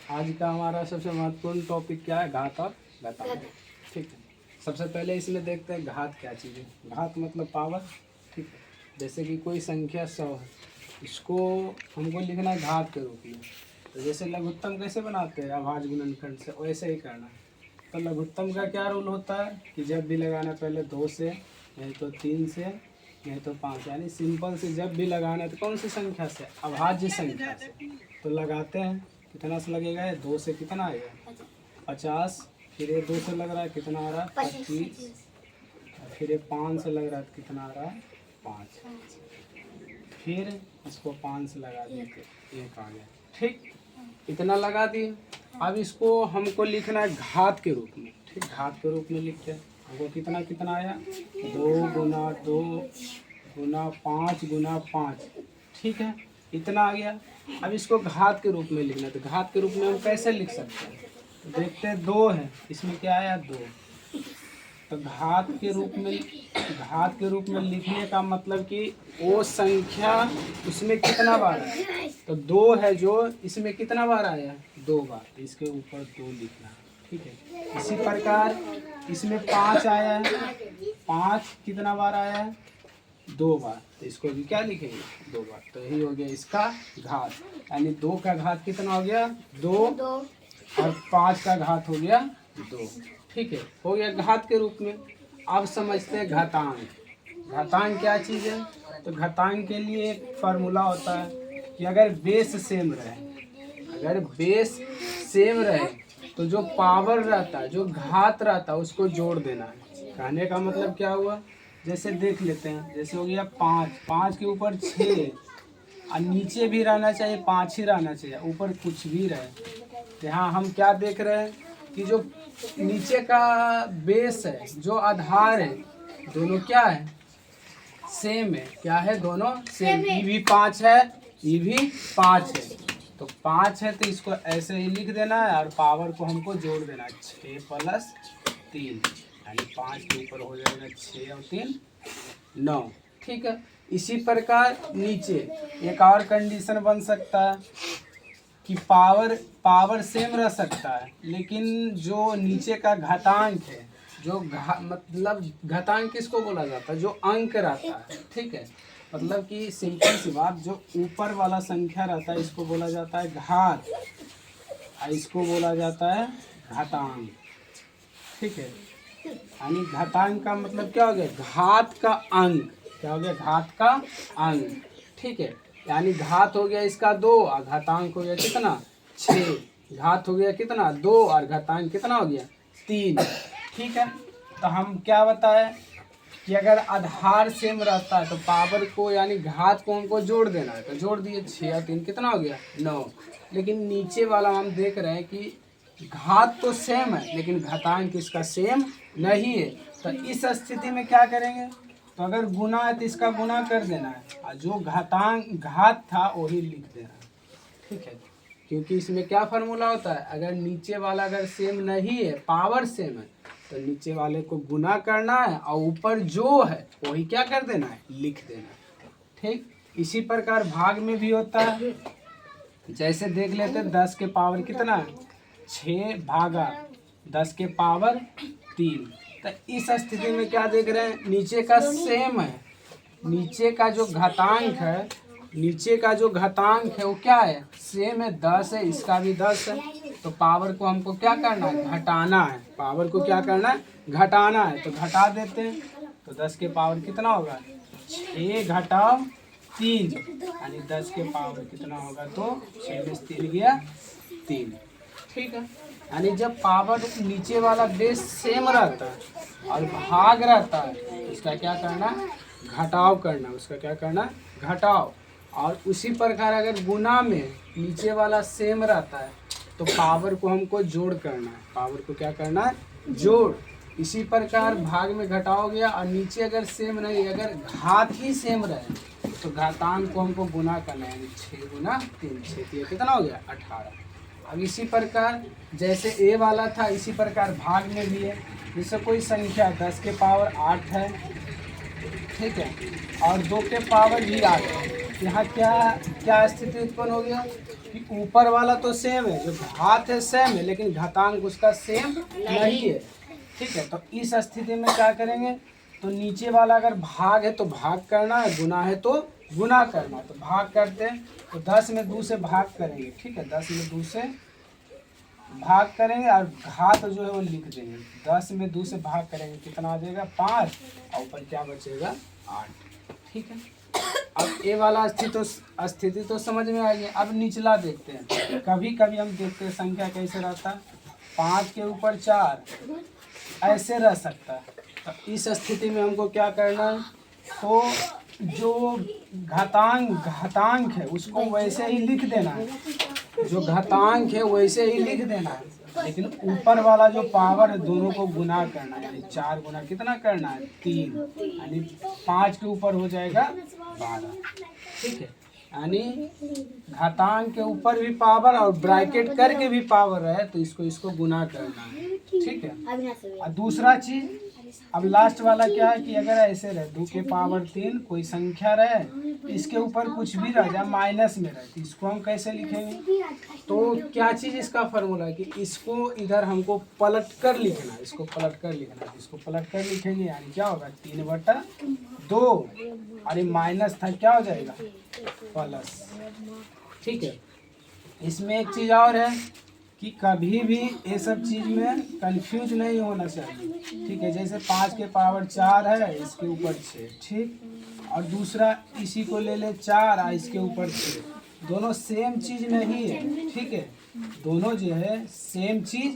आज का हमारा सबसे महत्वपूर्ण टॉपिक क्या है? घात और घातांक। ठीक है, सबसे पहले इसमें देखते हैं घात क्या चीज़ है। घात मतलब पावर। ठीक है, जैसे कि कोई संख्या 100 है, इसको हमको लिखना है घात के रूप में। तो जैसे लघुत्तम कैसे बनाते हैं अभाज्य गुणनखंड से, वैसे ही करना है। तो लघुत्तम का क्या रूल होता है कि जब भी लगाना पहले 2 से, नहीं तो 3 से, नहीं तो 5, यानी सिंपल से जब भी लगाना है तो कौन सी संख्या से? अभाज्य संख्या से। तो लगाते हैं, कितना से लगेगा? ये 2 से कितना आएगा? 50। फिर ये 2 से लग रहा है, कितना आ रहा है? 25। और फिर ये 5 से लग रहा है तो कितना आ रहा है? 5। फिर इसको 5 से लगा देते, 1 आ गया। ठीक, इतना लगा दिए। अब इसको हमको लिखना है घात के रूप में। ठीक, घात के रूप में लिखते हैं। हमको कितना कितना आया? 2 गुना 2 गुना 5 गुना 5। ठीक है, इतना आ गया। अब इसको घात के रूप में लिखना है। तो घात के रूप में हम कैसे लिख सकते हैं? तो देखते हैं, 2 है, इसमें क्या आया? 2। तो घात के रूप में लिखने का मतलब कि वो संख्या उसमें कितना बार है। तो 2 है जो इसमें कितना बार आया? 2 बार। तो इसके ऊपर 2 लिखना है। ठीक है, इसी प्रकार इसमें 5 आया है, 5 कितना बार आया है? 2 बार। तो इसको भी क्या लिखेंगे? 2 बार। तो यही हो गया इसका घात, यानी 2 का घात कितना हो गया? 2। और 5 का घात हो गया 2। ठीक है, हो गया घात के रूप में। अब समझते हैं घातांक। घातांक क्या चीज़ है? तो घातांक के लिए एक फार्मूला होता है कि अगर बेस सेम रहे, तो जो पावर रहता है, जो घात रहता है, उसको जोड़ देना है। कहने का मतलब क्या हुआ? जैसे देख लेते हैं, जैसे हो गया 5 के ऊपर 6, और नीचे भी रहना चाहिए 5 ही रहना चाहिए, ऊपर कुछ भी रहे। यहाँ हम क्या देख रहे हैं कि जो नीचे का बेस है, जो आधार है, दोनों क्या है? सेम है। क्या है? दोनों सेम। ई भी 5 है, ई भी 5 है। तो 5 है तो इसको ऐसे ही लिख देना है, और पावर को हमको जोड़ देना है। 6 + 3, यानी 5 के ऊपर हो जाएगा 6 और 3 9। ठीक है, इसी प्रकार नीचे एक और कंडीशन बन सकता है कि पावर सेम रह सकता है, लेकिन जो नीचे का घातांक है, जो मतलब घातांक किसको बोला जाता है? जो अंक रहता है। ठीक है, मतलब कि सिंपल सी बात, जो ऊपर वाला संख्या रहता है इसको बोला जाता है घात, और इसको बोला जाता है घातांक। ठीक है, यानी घातांक का मतलब क्या हो गया? घात का अंक। क्या हो गया? घात का अंक। ठीक है, यानी घात हो गया इसका 2, और घातांक हो गया कितना? 6। घात हो गया कितना? 2, और घातांक कितना हो गया? 3। ठीक है, तो हम क्या बताएं कि अगर आधार सेम रहता है तो पावर को, यानी घात को हमको जोड़ देना है। तो जोड़ दिए, 6 और 3 कितना हो गया? 9। लेकिन नीचे वाला हम देख रहे हैं कि घात तो सेम है, लेकिन घातांक इसका सेम नहीं है। तो इस स्थिति में क्या करेंगे? तो अगर गुना है तो इसका गुना कर देना है, और जो घात था वही लिख देना है। ठीक है, क्योंकि इसमें क्या फार्मूला होता है? अगर नीचे वाला अगर सेम नहीं है, पावर सेम है, तो नीचे वाले को गुना करना है, और ऊपर जो है वही क्या कर देना है? लिख देना है। ठीक, इसी प्रकार भाग में भी होता है। जैसे देख लेते हैं, 10 के पावर कितना है? 6 भागा 10 के पावर 3। तो इस स्थिति में क्या देख रहे हैं? नीचे का सेम है, नीचे का जो घातांक है वो क्या है? सेम है, 10 है, इसका भी 10 है। तो पावर को हमको क्या करना है? घटाना है। पावर को क्या करना है? घटाना है। तो घटा देते हैं, तो 10 के पावर कितना होगा? 6 घटाओ 3, यानी 10 के पावर कितना होगा? तो 6 में 3 गया 3। ठीक है, यानी जब पावर नीचे वाला बेस सेम रहता है और भाग रहता है, तो उसका क्या करना? घटाव करना। उसका क्या करना? घटाव। और उसी प्रकार अगर गुना में नीचे वाला सेम रहता है तो पावर को हमको जोड़ करना है। पावर को क्या करना है? जोड़। इसी प्रकार भाग में घटाव गया, और नीचे अगर सेम नहीं, अगर घात ही सेम रहे तो घातांक को हमको गुना करना है, यानी 6 गुना 3, 6 कितना हो गया? 18। अब इसी प्रकार जैसे ए वाला था, इसी प्रकार भाग में भी है। जैसे कोई संख्या 10 के पावर 8 है, ठीक है, और 2 के पावर भी 8 है। यहाँ क्या स्थिति उत्पन्न हो गया? कि ऊपर वाला तो सेम है, जो घात है सेम है, लेकिन घातांक उसका सेम नहीं है। ठीक है, तो इस स्थिति में क्या करेंगे, तो नीचे वाला अगर भाग है तो भाग करना है, गुना है तो गुना करना है। तो भाग करते हैं, तो 10 में 2 से भाग करेंगे। ठीक है, 10 में 2 से भाग करेंगे और घात जो है वो लिख देंगे। 10 में 2 से भाग करेंगे, कितना आ जाएगा 5, और ऊपर क्या बचेगा 8। ठीक है, अब ये वाला स्थिति तो समझ में आ गया। अब निचला देखते हैं। कभी कभी हम देखते हैं संख्या कैसे रहता है, 5 के ऊपर 4 ऐसे रह सकता है। तो इस स्थिति में हमको क्या करना है, तो जो घातांक है उसको वैसे ही लिख देना है, जो घातांक है वैसे ही लिख देना है, लेकिन ऊपर वाला जो पावर है दोनों को गुना करना है। यानी 4 गुना कितना करना है 3, यानी 5 के ऊपर हो जाएगा 12। ठीक है, यानी घातांक के ऊपर भी पावर और ब्रैकेट करके भी पावर है, तो इसको गुना करना है। ठीक है, और दूसरा चीज, अब लास्ट वाला क्या है कि अगर ऐसे रहे 2 के पावर 3 कोई संख्या रहे, इसके ऊपर कुछ भी रह जाए माइनस में रहे, तो इसको हम कैसे लिखेंगे, तो क्या चीज़ इसका फार्मूला है कि इसको इधर हमको पलट कर लिखना है, इसको पलट कर लिखना है। इसको पलट कर लिखेंगे यानी क्या होगा 3/2, और ये माइनस था क्या हो जाएगा प्लस। ठीक है, इसमें एक चीज़ और है कि कभी भी ये सब चीज़ में कंफ्यूज नहीं होना चाहिए। ठीक है, जैसे 5 के पावर 4 है, इसके ऊपर 6। ठीक, और दूसरा इसी को ले ले 4 और इसके ऊपर 6, दोनों सेम चीज़ नहीं है। ठीक है, दोनों जो है सेम चीज़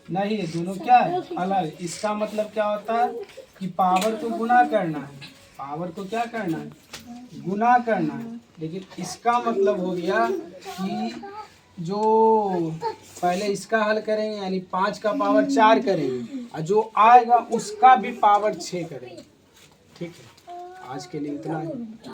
नहीं है, दोनों क्या है अलग। इसका मतलब क्या होता है कि पावर को गुना करना है, पावर को क्या करना है गुना करना है, लेकिन इसका मतलब हो गया कि जो पहले इसका हल करेंगे यानी 5 का पावर 4 करेंगे, और जो आएगा उसका भी पावर 6 करेंगे। ठीक है, आज के लिए इतना ही।